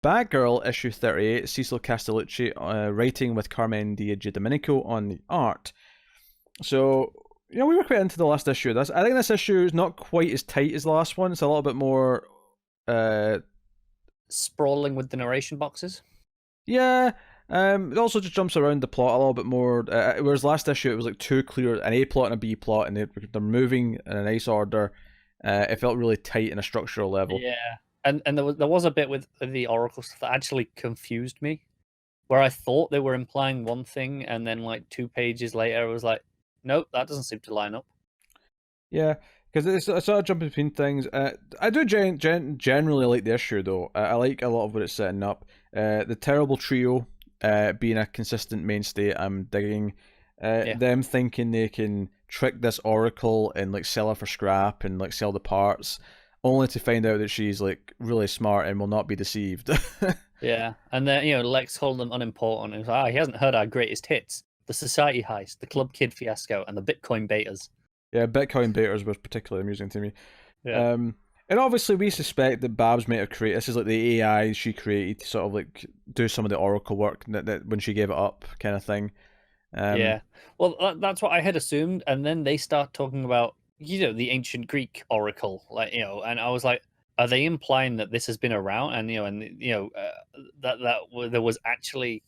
Batgirl issue 38, Cecil Castellucci writing with Carmen Domenico on the art. So, we were quite into the last issue of this. I think this issue is not quite as tight as the last one. It's a little bit more uh Sprawling with the narration boxes. yeah. It also just jumps around the plot a little bit more. Whereas last issue it was like too clear, an A plot and a B plot, and they're moving in a nice order. It felt really tight in a structural level. Yeah, and there was a bit with the Oracle stuff that actually confused me, where I thought they were implying one thing, and then like 2 pages later, I was like, nope, that doesn't seem to line up. Yeah, because it's sort of jumping between things. I do generally like the issue though. I like a lot of what it's setting up. The terrible trio being a consistent mainstay. I'm digging. Yeah. Them thinking they can trick this Oracle and like sell her for scrap and like sell the parts, only to find out that she's like really smart and will not be deceived. Yeah, and then Lex called them unimportant. He was like, he hasn't heard our greatest hits: the Society heist, the Club Kid fiasco, and the Bitcoin betas. Yeah, Bitcoin baiters was particularly amusing to me. Yeah, And obviously we suspect that Babs might have created this is like the AI she created to sort of like do some of the Oracle work that when she gave it up kind of thing. Um, yeah. Well, that's what I had assumed, and then they start talking about the ancient Greek oracle, like and I was like, are they implying that this has been around, and that there was actually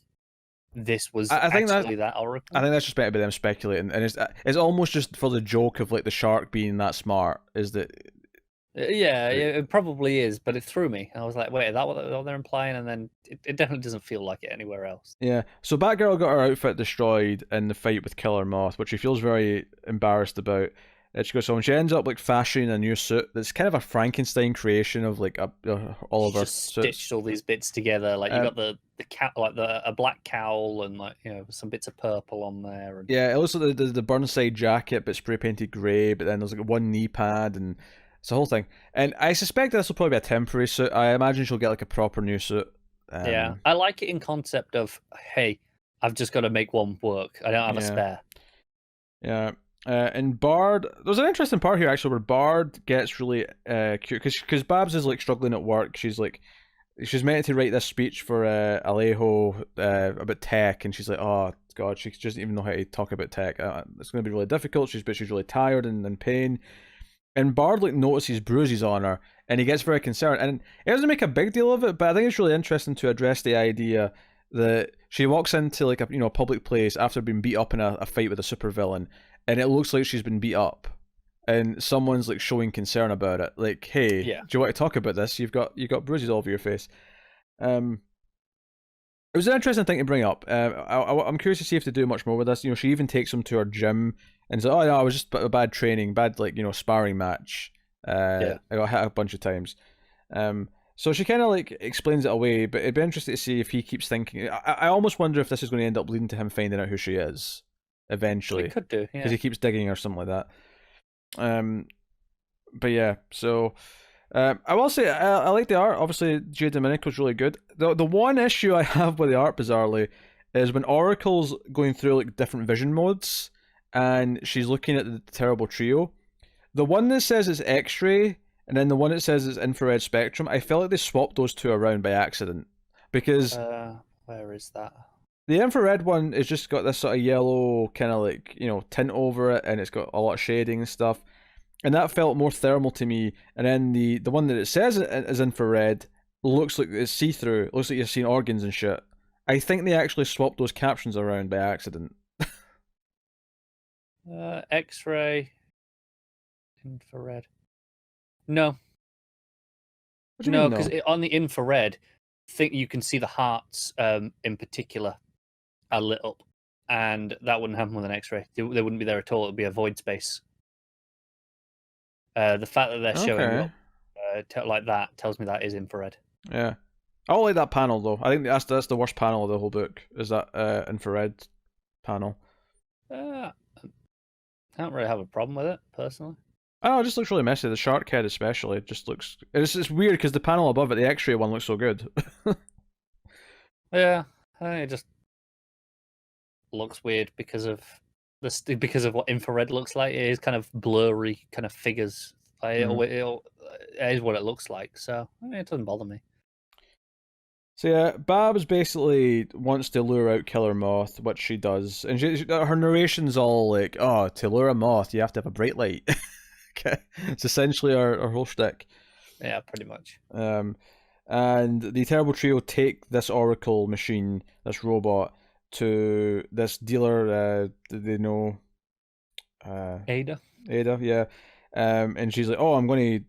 this was I think that actually that I oracle? think that's just better by them speculating, and it's almost just for the joke of like the shark being that smart. Is that Yeah, it probably is, but it threw me. I was like, wait, is that what they're implying? And then it definitely doesn't feel like it anywhere else. yeah? So Batgirl got her outfit destroyed in the fight with Killer Moth, which she feels very embarrassed about. She goes home. She ends up like fashioning a new suit that's kind of a Frankenstein creation of like all of She her just suits. stitched all these bits together. Like you Um, got the cat, like a black cowl, and like some bits of purple on there. And Yeah, it looks like the Burnside jacket, but spray painted grey. But then there's like one knee pad, and it's a whole thing. And I suspect this will probably be a temporary suit. I imagine she'll get like a proper new suit. yeah, Um, I like it in concept of, hey, I've just got to make one work. I don't have a yeah, spare. yeah. And Bard, there's an interesting part here actually where Bard gets really cute because Babs is like struggling at work. She's meant to write this speech for Alejo about tech, and she's like, "Oh God, she doesn't even know how to talk about tech. It's going to be really difficult." She's really tired and in pain. And Bard like notices bruises on her, and he gets very concerned. And he doesn't make a big deal of it, but I think it's really interesting to address the idea that she walks into like a public place after being beat up in a fight with a supervillain, and it looks like she's been beat up, and someone's like showing concern about it. Like, hey, do Yeah, you want to talk about this? You've got bruises all over your face. Um, it was an interesting thing to bring up. I'm curious to see if they do much more with this. She even takes him to her gym and says, "Oh no, I was just a bad training, bad like sparring match. yeah. I got hit a bunch of times." So she kind of like explains it away, but it'd be interesting to see if he keeps thinking. I almost wonder if this is going to end up leading to him finding out who she is It eventually, could do. because Yeah. he keeps digging or something like that. But yeah, so I will say I like the art. Obviously, Jay Domenico's really good. The one issue I have with the art, bizarrely, is when Oracle's going through like different vision modes, and she's looking at the terrible trio. The one that says it's X-ray, and then the one that says it's infrared spectrum. I felt like they swapped those two around by accident, because Where is that? the infrared one has just got this sort of yellow kind of like tint over it, and it's got a lot of shading and stuff, and that felt more thermal to me. And then the one that it says is infrared looks like it's see through. Looks like you've seen organs and shit. I think they actually swapped those captions around by accident. X-ray, infrared. No, What do you no, mean because no? on the infrared, think you can see the hearts in particular are lit up, and that wouldn't happen with an X-ray. They wouldn't be there at all. It would be a void space. The fact that they're showing Okay, up like that tells me that is infrared. yeah. I don't like that panel though. I think that's the worst panel of the whole book. Is that infrared panel? I don't really have a problem with it personally. I don't know, it just looks really messy. The shark head especially just looks. It's weird because the panel above it, the X-ray one, looks so good. Yeah, I think it just looks weird because of because of what infrared looks like. It is kind of blurry, kind of figures. Like, Mm. it is what it looks like, so it doesn't bother me. So yeah, Babs basically wants to lure out Killer Moth, which she does, and her narration's all like, "Oh, to lure a moth, you have to have a bright light." Okay. It's essentially our whole shtick. Yeah, pretty much. And the Terrible Trio take this Oracle machine, this robot, to this dealer. They know Ada. Ada, yeah. And she's like, "Oh, I'm going to,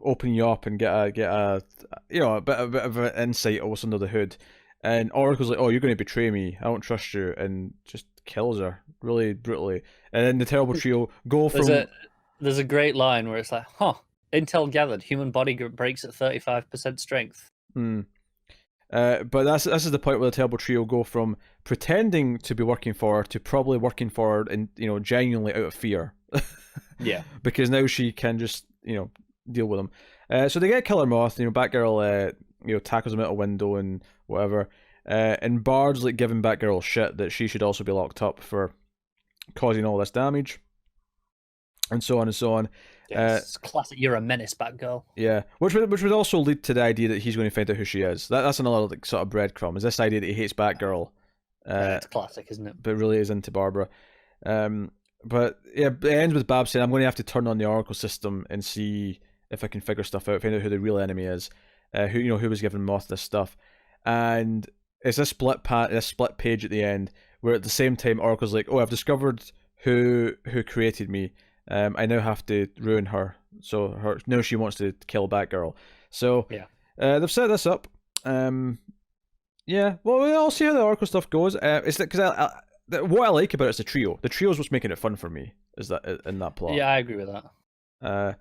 open you up and get a a bit of an insight of what's under the hood." And Oracle's like, "Oh, you're going to betray me. I don't trust you," and just kills her really brutally. And then the Terrible Trio go from. There's a great line where it's like, "Huh, intel gathered, human body breaks at 35% strength." But this is the point where the Terrible Trio go from pretending to be working for her to probably working for her and genuinely out of fear. Yeah. Because now she can just deal with them. So they get Killer Moth. Batgirl tackles him out a window and whatever. And Bard's like giving Batgirl shit that she should also be locked up for causing all this damage. And so on and so on. Yes, classic. You're a menace, Batgirl. Yeah, which would also lead to the idea that he's going to find out who she is. That's another sort of breadcrumb. Is this idea that he hates Batgirl? It's classic, isn't it? But really is into Barbara. But yeah, it ends with Babs saying, "I'm going to have to turn on the Oracle system and see if I can figure stuff out, find out who the real enemy is, who was giving Moth this stuff." And it's a split page at the end where at the same time Oracle's like, "Oh, I've discovered who created me. I now have to ruin her." So now she wants to kill Batgirl. So yeah, they've set this up. Yeah, well, I'll see how the Oracle stuff goes. It's because what I like about it is the trio. The trio is what's making it fun for me. Is that in that plot? Yeah, I agree with that.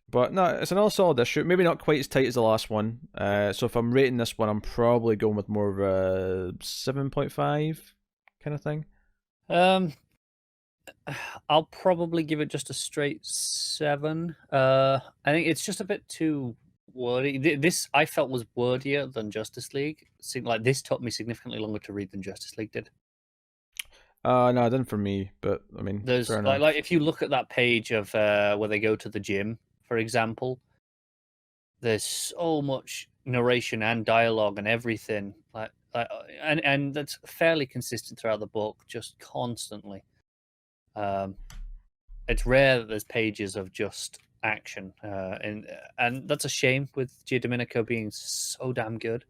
But no, it's another solid issue. Maybe not quite as tight as the last one. So if I'm rating this one, I'm probably going with more of a 7.5 kind of thing. I'll probably give it just a straight 7. I think it's just a bit too wordy. This I felt was wordier than Justice League. It seemed like this took me significantly longer to read than Justice League did. No, it didn't for me, but I mean, there's like if you look at that page of where they go to the gym, for example, there's so much narration and dialogue and everything, and that's fairly consistent throughout the book, just constantly. It's rare that there's pages of just action, and that's a shame with Giandomenico being so damn good.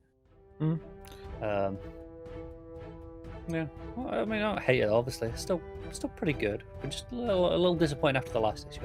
Yeah, well, I mean, I don't hate it. Obviously, it's still pretty good, but just a little disappointing after the last issue.